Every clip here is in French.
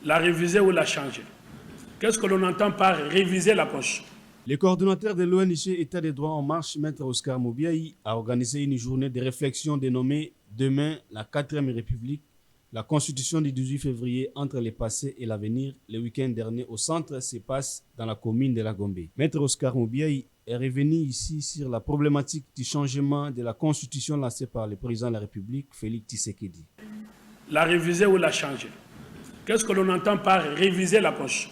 la réviser ou la changer. Qu'est-ce que l'on entend par réviser la Constitution? Le coordonnateur de l'ONG État des droits en marche, Maître Oscar Moubiaï, a organisé une journée de réflexion dénommée Demain, la 4e République, la Constitution du 18 février entre le passé et l'avenir, le week-end dernier au centre CEPAS dans la commune de La Gombe. Maître Oscar Moubiaï est revenu ici sur la problématique du changement de la Constitution lancée par le président de la République, Félix Tshisekedi. La réviser ou la changer. Qu'est-ce que l'on entend par réviser la Constitution?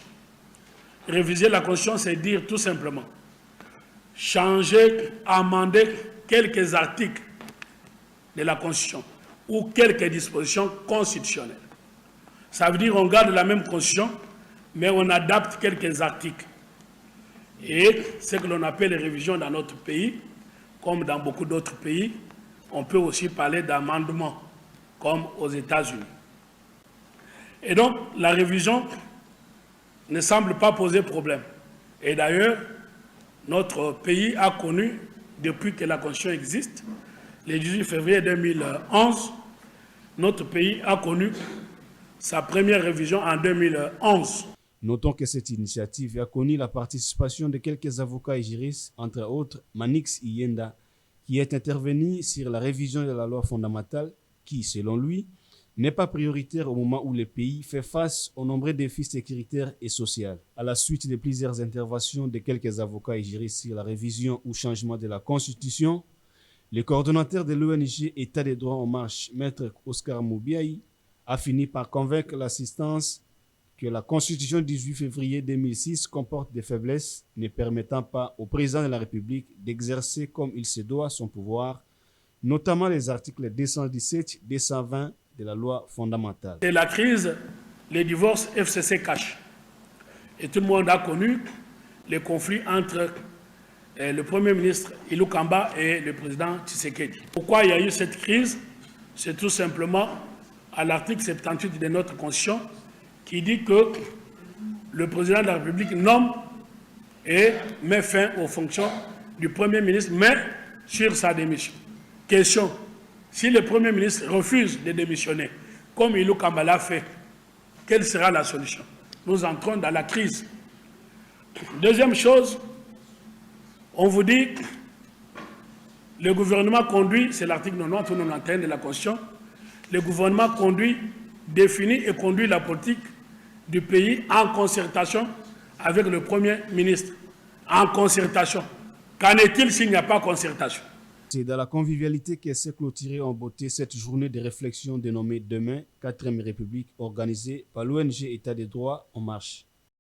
Réviser la Constitution, c'est dire tout simplement changer, amender quelques articles de la Constitution ou quelques dispositions constitutionnelles. Ça veut dire qu'on garde la même Constitution, mais on adapte quelques articles. Et ce que l'on appelle révision dans notre pays, comme dans beaucoup d'autres pays, on peut aussi parler d'amendement, comme aux États-Unis. Et donc, la révision ne semble pas poser problème. Et d'ailleurs, notre pays a connu, depuis que la Constitution existe, le 18 février 2011, notre pays a connu sa première révision en 2011. Notons que cette initiative a connu la participation de quelques avocats et juristes, entre autres Manix Iyenda, qui est intervenu sur la révision de la loi fondamentale qui, selon lui, n'est pas prioritaire au moment où le pays fait face aux nombreux défis sécuritaires et sociaux. À la suite de plusieurs interventions de quelques avocats et juristes sur la révision ou changement de la Constitution, le coordonnateur de l'ONG État des droits en marche, Maître Oscar Moubiaï, a fini par convaincre l'assistance que la Constitution du 18 février 2006 comporte des faiblesses ne permettant pas au président de la République d'exercer comme il se doit son pouvoir, notamment les articles 217, 220 de la loi fondamentale. Et la crise, les divorces FCC cache. Et tout le monde a connu les conflits entre le Premier ministre Ilou Kamba et le président Tshisekedi. Pourquoi il y a eu cette crise? C'est tout simplement à l'article 78 de notre Constitution qui dit que le président de la République nomme et met fin aux fonctions du Premier ministre, mais sur sa démission. Question: si le Premier ministre refuse de démissionner, comme Ilou Kamba l'a fait, quelle sera la solution? Nous entrons dans la crise. Deuxième chose, on vous dit le gouvernement conduit, c'est l'article 90 ou 91 de la Constitution, le gouvernement conduit, définit et conduit la politique du pays en concertation avec le Premier ministre. En concertation. Qu'en est-il s'il n'y a pas concertation? C'est dans la convivialité que s'est clôturée en beauté cette journée de réflexion dénommée Demain, 4e République, organisée par l'ONG État des droits en marche.